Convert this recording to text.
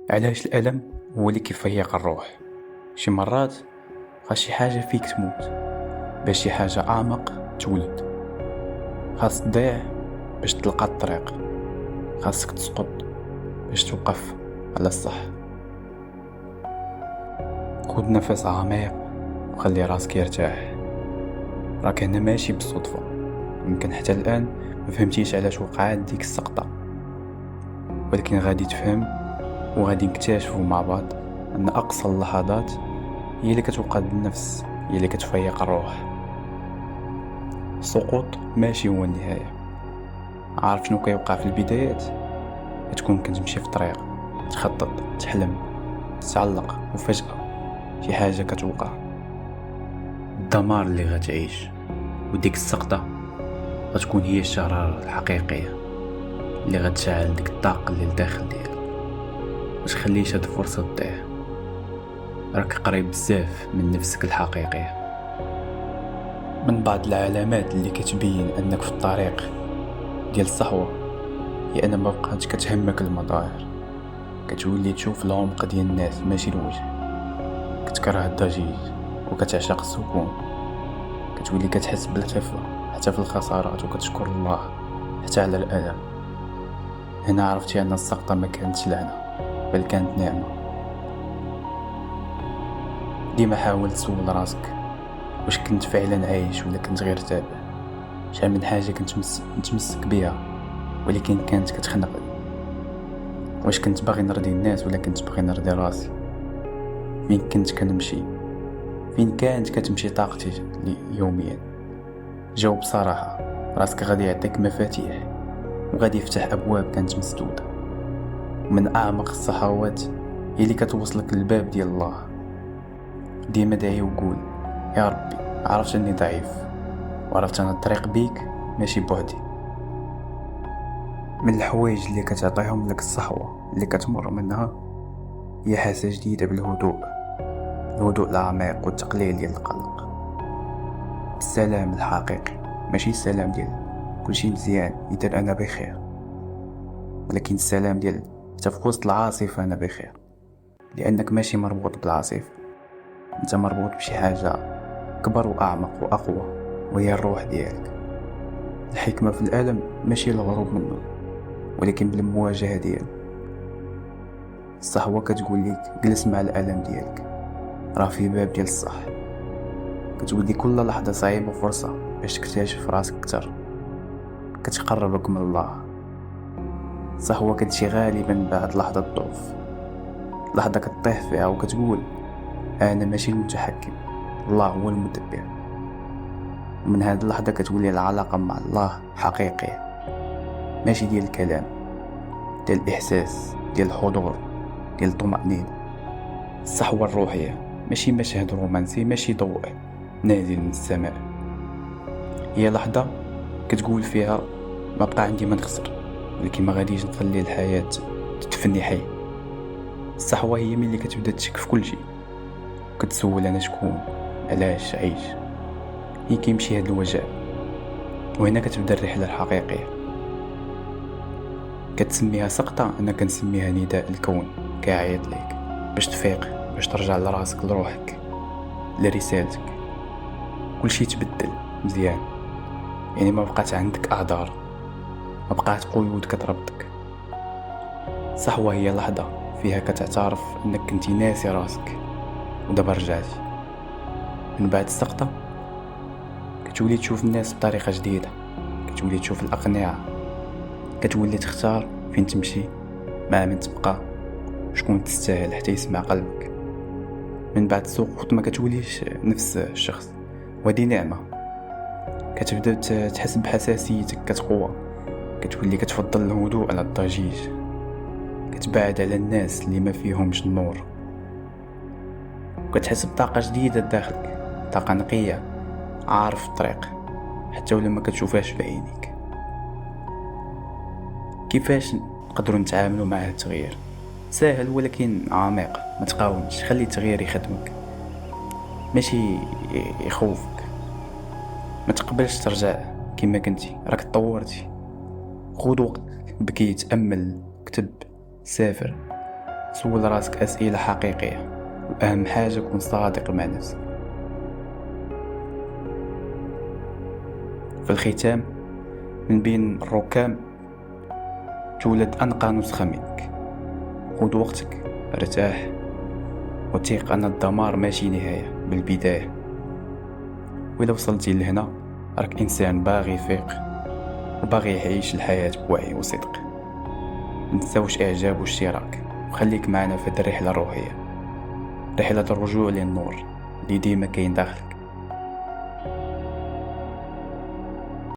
علاش الألم هو اللي كيفيق الروح؟ شي مرات خاص شي حاجة فيك تموت باش شي حاجة أعمق تولد. خاص تضيع باش تلقى الطريق، خاصك تسقط باش توقف على الصح. خذ نفس عميق وخلي راسك يرتاح. راك هنا ماشي بالصدفة، يمكن حتى الآن مفهمتيش علاش وقعت ديك السقطة، ولكن غادي تفهم وغادي نكتشفوا مع بعض أن أقصى اللحظات هي اللي كتوقد النفس، هي اللي كتفيق الروح. السقوط ماشي هو النهاية. عارف شنو كيوقع في البدايات؟ كتكون كتمشي في طريق، تخطط، تحلم، تتعلق، وفجأة شي حاجة كتوقع، الدمار اللي غتعيش. وديك السقطة غتكون هي الشرارة الحقيقية اللي غتشعل ديك الطاقة اللي لداخل ديالك. متخليش هاد الفرصة تضيع، راك قريب بزاف من نفسك الحقيقية. من بعض العلامات اللي كتبين انك في الطريق ديال الصحوة هي ان مبقاتش كتهمك المظاهر، كتولي تشوف العمق ديال الناس ماشي الوجه، كتكره الضجيج وكتعشق السكون، كتولي كتحس بالخفة حتى في الخسارات وكتشكر الله حتى على الألم. هنا عرفتي ان السقطة ما كانتش لعنة بل كانت نعمة. ديما حاول تسول راسك واش كنت فعلا عايش ولا كنت غير تابع. شحال من حاجة كنت متمسك بيها ولكن كانت كتخنقني. واش كنت باغي نرضي الناس ولا كنت باغي نرضي راسي؟ فين كنت كنمشي؟ فين كانت كتمشي طاقتي يوميا؟ جاوب بصراحة، راسك غادي يعطيك مفاتيح وغادي يفتح أبواب كانت مسدودة. ومن أعمق الصحوات هي اللي كتوصلك للباب ديال الله. ديما دعي وقول يا ربي، عرفت اني ضعيف وعرفت ان الطريق بيك ماشي بوحدي. من الحوايج اللي كتعطيهم لك الصحوة اللي كتمر منها هي حاسة جديدة بالهدوء، الهدوء العميق والتقليل ديال القلق، السلام الحقيقي. ماشي السلام ديال كلشي مزيان يدير انا بخير، ولكن السلام ديال حتى في وسط العاصفة انا بخير، لانك ماشي مربوط بالعاصفة، انت مربوط بشي حاجة كبر واعمق واقوى، وهي الروح ديالك. الحكمة في الألم ماشي الهروب منه، ولكن بالمواجهة ديالو. الصحوة كتقول لك جلس مع الألم ديالك، راه في باب ديال الصح. كتولي كل لحظة صعيبة فرصة باش تكتشف راسك أكتر، كتقربك من الله. الصحوة كتجي غالبا بعد لحظة ضعف، لحظة كتطيح فيها وكتقول أنا ماشي المتحكم، الله هو المدبر. ومن هذه اللحظة كتولي العلاقة مع الله حقيقية، ماشي ديال الكلام، ديال الإحساس، ديال الحضور، ديال الطمأنينة. الصحوة الروحية ماشي مشهد رومانسي، ماشي ضوء نازل من السماء، هي لحظة كتقول فيها ما بقى عندي ما نخسر، ولكن ما غاديش نخلي الحياة تدفني حي. الصحوة هي ملي كتبدا تشك في كل شيء، كتسول أنا شكون، علاش عيش، هي كيمشي هاد الوجع. وهنا كتبدا الرحلة الحقيقية. كتسميها سقطة، أنا كنسميها نداء الكون كيعيط ليك باش تفيق، باش ترجع لراسك، لروحك، لرسالتك. كل شيء تبدل مزيان، يعني ما بقات عندك أعذار، ما بقات قيود كتربطك. صحوة هي لحظة فيها كتعترف أنك كنتي ناسي راسك ودابا رجعتي. من بعد السقطة كتولي تشوف الناس بطريقة جديدة، كتولي تشوف الأقنعة، كتولي تختار فين تمشي، مع من تبقى، شكون تستاهل حتى يسمع قلبك. من بعد السقوط ما كتوليش نفس الشخص، ودي نعمة. كتبدا تحس بحساسيتك كتقوى، كتولي كتفضل الهدوء على الضجيج، كتبعد على الناس اللي ما فيهمش النور، وكتحس بطاقة جديدة داخلك، طاقة نقية، عارف الطريق حتى ولا ما كتشوفهاش بعينيك. كيفاش نقدروا نتعاملوا مع التغيير؟ سهل ولكن عميق. ما تقاومش، خلي التغيير يخدمك ماشي يخوفك. ما تقبلش ترجع كما كنتي، راك تطورتي. خذ وقتك، بكي، تأمل، كتب، سافر، سول راسك أسئلة حقيقية، وأهم حاجة كون صادق مع نفسك. في الختام، من بين الركام تولد أنقى نسخة منك. خذ وقتك، ارتاح، وثق أن الدمار ماشي نهاية بالبداية. وإذا وصلتي لهنا راك إنسان باغي يفيق وباغي يعيش الحياة بوعي وصدق. متنساوش إعجاب واشتراك، وخليك معنا في هاد الرحلة الروحية، رحلة الرجوع للنور اللي ديما كاين داخلك.